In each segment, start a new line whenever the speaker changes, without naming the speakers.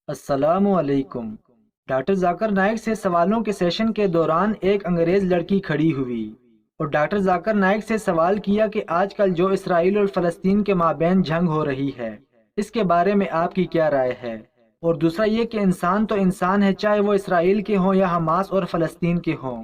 अस्सलामु अलैकुम। डॉक्टर जाकिर नाइक से सवालों के सेशन के दौरान एक अंग्रेज़ लड़की खड़ी हुई और डॉक्टर जाकिर नाइक से सवाल किया कि आजकल जो इसराइल और फ़लस्तीन के माबैन जंग हो रही है, इसके बारे में आपकी क्या राय है। और दूसरा ये कि इंसान तो इंसान है, चाहे वो इसराइल के हों या हमास और फ़लस्तीन के हों।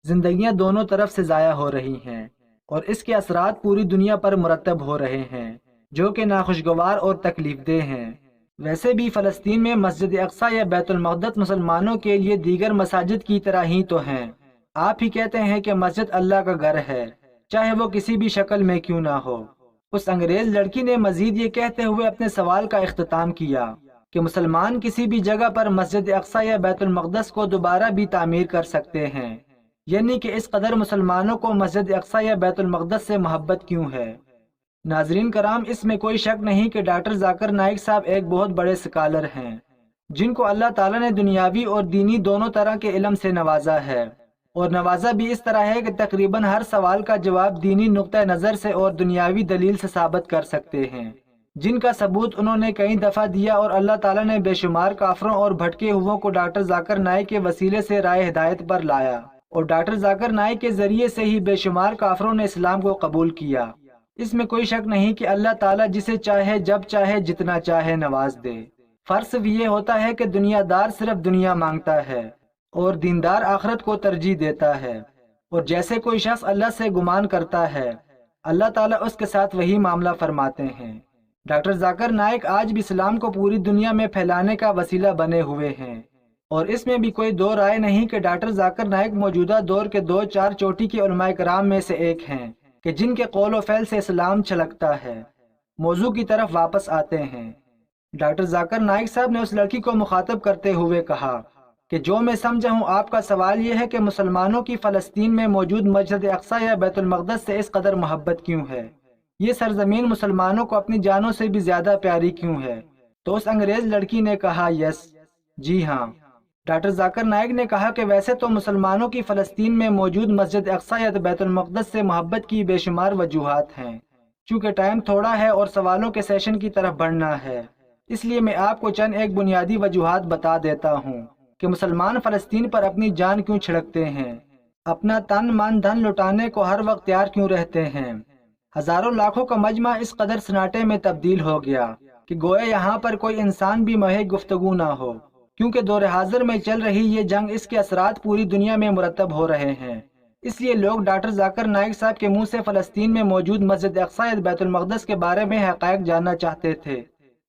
ज़िंदगियाँ दोनों तरफ से ज़ाया हो रही हैं और इसके असरात पूरी दुनिया पर मुरतब हो रहे हैं, जो कि नाखुशगवार और तकलीफ़देह हैं। वैसे भी फ़लस्तीन में मस्जिद अक्सा या बैतुल मक़दस मुसलमानों के लिए दीगर मसाजिद की तरह ही तो हैं। आप ही कहते हैं कि मस्जिद अल्लाह का घर है, चाहे वो किसी भी शक्ल में क्यों ना हो। उस अंग्रेज़ लड़की ने मजीद ये कहते हुए अपने सवाल का इख्तिताम किया कि मुसलमान किसी भी जगह पर मस्जिद अक्सा या बैतुल मक़दस को दोबारा भी तामीर कर सकते हैं, यानी कि इस कदर मुसलमानों को मस्जिद अक्सा या बैतुल मक़दस से मोहब्बत क्यों है। नाजरीन कराम, इसमें कोई शक नहीं कि डॉक्टर जाकिर नाइक साहब एक बहुत बड़े स्कॉलर हैं, जिनको अल्लाह ताला ने दुनियावी और दीनी दोनों तरह के इल्म से नवाजा है। और नवाजा भी इस तरह है कि तकरीबन हर सवाल का जवाब दीनी नुक्ता नज़र से और दुनियावी दलील से साबित कर सकते हैं, जिनका सबूत उन्होंने कई दफ़ा दिया। और अल्लाह ताला ने बेशुमार काफरों और भटके हुओं को डॉक्टर जाकिर नाइक के वसीले से राह हिदायत पर लाया और डॉक्टर जाकिर नाइक के ज़रिए से ही बेशुमार काफरों ने इस्लाम को कबूल किया। इसमें कोई शक नहीं कि अल्लाह ताला जिसे चाहे, जब चाहे, जितना चाहे नवाज दे। फर्ज ये होता है कि दुनियादार सिर्फ दुनिया मांगता है और दीनदार आखिरत को तरजीह देता है। और जैसे कोई शख्स अल्लाह से गुमान करता है, अल्लाह ताला उसके साथ वही मामला फरमाते हैं। डॉक्टर जाकिर नाइक आज भी इस्लाम को पूरी दुनिया में फैलाने का वसीला बने हुए हैं और इसमें भी कोई दो राय नहीं कि डॉक्टर जाकिर नाइक मौजूदा दौर के दो चार चोटी के उलमाए कराम में से एक हैं कि जिनके कौल व फैल से इस्लाम छलकता है। मौजू की तरफ वापस आते हैं। डॉक्टर जाकिर नाइक साहब ने उस लड़की को मुखातब करते हुए कहा कि जो मैं समझा हूँ, आपका सवाल यह है कि मुसलमानों की फ़लस्तीन में मौजूद मस्जिद अक्सा या बैतुल मक़दस से इस कदर मोहब्बत क्यों है। ये सरजमीन मुसलमानों को अपनी जानों से भी ज़्यादा प्यारी क्यों है। तो उस अंग्रेज़ लड़की ने कहा, यस, जी हाँ। डॉक्टर जाकिर नाइक ने कहा कि वैसे तो मुसलमानों की फ़लस्तीन में मौजूद मस्जिद अक्सा या बैतुल मक़दस से मोहब्बत की बेशुमार वजूहात हैं। चूँकि टाइम थोड़ा है और सवालों के सेशन की तरफ बढ़ना है, इसलिए मैं आपको चंद एक बुनियादी वजूहात बता देता हूँ कि मुसलमान फ़लस्तीन पर अपनी जान क्यों छिड़कते हैं, अपना तन मन धन लुटाने को हर वक्त तैयार क्यों रहते हैं। हज़ारों लाखों का मजमा इस कदर सन्नाटे में तब्दील हो गया कि गोया यहाँ पर कोई इंसान भी महे गुफ्तगू ना हो, क्योंकि दौर हाजिर में चल रही ये जंग, इसके असरात पूरी दुनिया में मुरतब हो रहे हैं। इसलिए लोग डॉक्टर जाकिर नाइक साहब के मुंह से फ़लस्तीन में मौजूद मस्जिद अक्सा या बैतुल मक़दस के बारे में हक़ाइक़ जानना चाहते थे।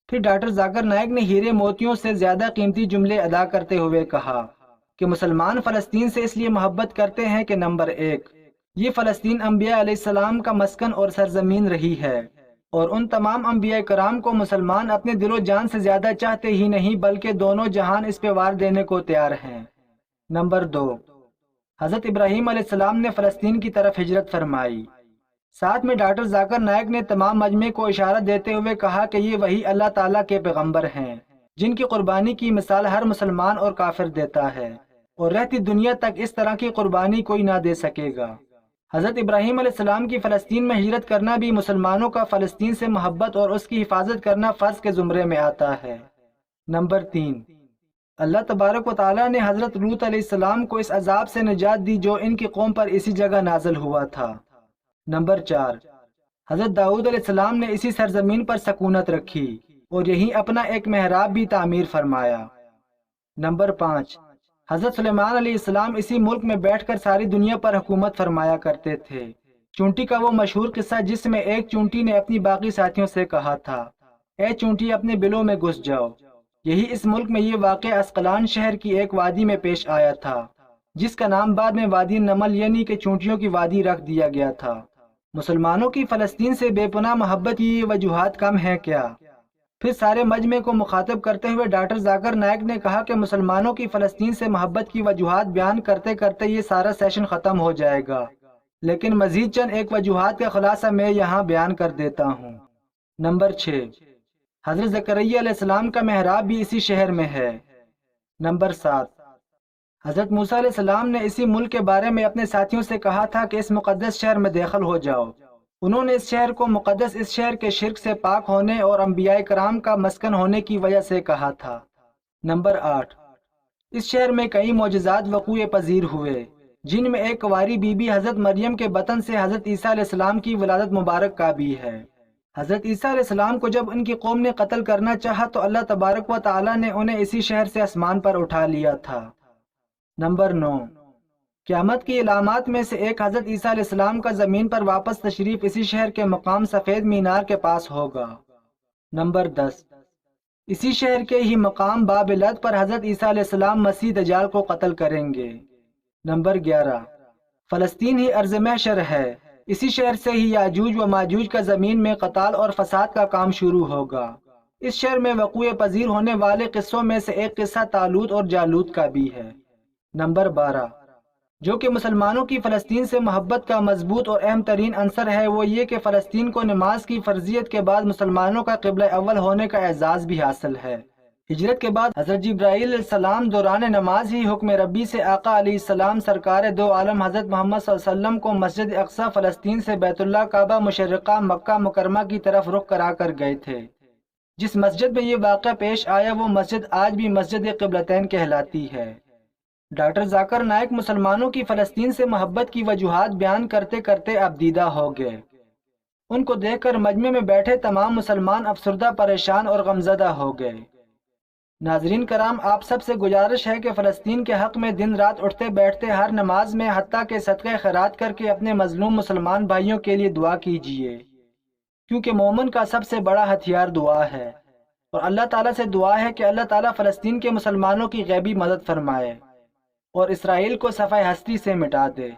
फिर डॉक्टर जाकिर नाइक ने हीरे मोतियों से ज़्यादा कीमती जुमले अदा करते हुए कहा कि मुसलमान फ़लस्तीन से इसलिए मोहब्बत करते हैं कि नंबर एक, ये फ़लस्तीन अंबिया अलैहिस्सलाम का मस्कन और सरजमीन रही है और उन तमाम अंबिया कराम को मुसलमान अपने दिलो जान से ज़्यादा चाहते ही नहीं बल्कि दोनों जहान इस पे वार देने को तैयार हैं। नंबर दो, हज़रत इब्राहीम अलैहिस्सलाम ने फ़लस्तीन की तरफ हिजरत फरमाई। साथ में डॉक्टर जाकिर नाइक ने तमाम मजमे को इशारा देते हुए कहा कि ये वही अल्लाह ताला के पैगंबर हैं, जिनकी कुर्बानी की मिसाल हर मुसलमान और काफिर देता है और रहती दुनिया तक इस तरह की कुर्बानी कोई ना दे सकेगा। हज़रत इब्राहीम अलैहिस्सलाम की फ़लस्तीन में हिजरत करना भी मुसलमानों का फ़लस्तीन से मोहब्बत और उसकी हिफाजत करना फ़र्ज के ज़ुमरे में आता है। नंबर तीन, अल्लाह तबारक व तआला ने हज़रत लूत अलैहिस्सलाम को इस अजाब से निजात दी जो इनकी कौम पर इसी जगह नाज़िल हुआ था। नंबर चार, हज़रत दाऊद अलैहिस्सलाम ने इसी सरजमीन पर सकूनत रखी और यहीं अपना एक महराब भी तामीर फरमाया। नंबर पाँच, हज़रत सुलेमान अलैहिस्सलाम इसी मुल्क में बैठकर सारी दुनिया पर हुकूमत फरमाया करते थे। चूंटी का वो मशहूर किस्सा जिसमें एक चूंटी ने अपनी बाकी साथियों से कहा था, ए चूंटी अपने बिलों में घुस जाओ। यही इस मुल्क में ये वाक़या अस्कलान शहर की एक वादी में पेश आया था, जिसका नाम बाद में वादी नमल यानी कि चूंटियों की वादी रख दिया गया था। मुसलमानों की फ़लस्तीन से बेपनाह मोहब्बत की ये वजूहात कम है क्या। फिर सारे मजमे को मुखातब करते हुए डॉक्टर जाकिर नाइक ने कहा कि मुसलमानों की फ़लस्तीन से मोहब्बत की वजूहात बयान करते करते ये सारा सेशन ख़त्म हो जाएगा, लेकिन मज़ीद चंद एक वजूहात का खुलासा मैं यहाँ बयान कर देता हूँ। नंबर 6, हज़रत ज़करिया अलैहिस्सलाम का महराब भी इसी शहर में है। नंबर 7, हज़रत मूसा अलैहिस्सलाम ने इसी मुल्क के बारे में अपने साथियों से कहा था कि इस मुक़द्दस शहर में दाखिल हो जाओ। उन्होंने इस शहर को मुक़द्दस इस शहर के शिर्क से पाक होने और अंबियाए कराम का मस्कन होने की वजह से कहा था। نمبر 8، اس شہر میں کئی معجزات وقوع پذیر ہوئے، جن میں ایک کنواری بی بی حضرت مریم کے بطن سے حضرت عیسیٰ علیہ السلام کی ولادت مبارک کا بھی ہے۔ حضرت عیسیٰ علیہ السلام کو جب ان کی قوم نے قتل کرنا چاہا تو اللہ تبارک و تعالیٰ نے انہیں اسی شہر سے آسمان پر اٹھا لیا تھا۔ نمبر 9، قیامت کی علامات میں سے ایک حضرت عیسیٰ علیہ السلام کا زمین پر واپس تشریف اسی شہر کے مقام سفید مینار کے پاس ہوگا۔ نمبر 10، اسی شہر کے ہی مقام باب لد پر حضرت عیسیٰ علیہ السلام مسیح دجال کو قتل کریں گے۔ نمبر 11، فلسطین ہی ارض محشر ہے، اسی شہر سے ہی یاجوج و ماجوج کا زمین میں قتال اور فساد کا کام شروع ہوگا۔ اس شہر میں وقوع پذیر ہونے والے قصوں میں سے ایک قصہ طالوت اور جالوت کا بھی ہے۔ نمبر 12، جو کہ مسلمانوں کی فلسطین سے محبت کا مضبوط اور اہم ترین عنصر ہے، وہ یہ کہ فلسطین کو نماز کی فرضیت کے بعد مسلمانوں کا قبلہ اول ہونے کا اعزاز بھی حاصل ہے۔ ہجرت کے بعد حضرت جبرائیل علیہ السلام دوران نماز ہی حکم ربی سے آقا علیہ السلام سرکار دو عالم حضرت محمد صلی اللہ علیہ وسلم کو مسجد اقصی فلسطین سے بیت اللہ کعبہ مشرقہ مکہ مکرمہ کی طرف رخ کرا کر گئے تھے۔ جس مسجد میں یہ واقعہ پیش آیا وہ مسجد آج بھی مسجد قبلتین کہلاتی ہے۔ ڈاکٹر ذاکر نائک مسلمانوں کی فلسطین سے محبت کی وجوہات بیان کرتے کرتے اب دیدہ ہو گئے۔ ان کو دیکھ کر مجمع میں بیٹھے تمام مسلمان افسردہ، پریشان اور غمزدہ ہو گئے۔ ناظرین کرام، آپ سب سے گزارش ہے کہ فلسطین کے حق میں دن رات اٹھتے بیٹھتے ہر نماز میں حتیٰ کہ صدقہ خیرات کر کے اپنے مظلوم مسلمان بھائیوں کے لیے دعا کیجیے، کیونکہ مومن کا سب سے بڑا ہتھیار دعا ہے، اور اللہ تعالیٰ سے دعا ہے کہ اللہ تعالیٰ فلسطین کے مسلمانوں کی غیبی مدد فرمائے اور اسرائیل کو صفحہ ہستی سے مٹا دے۔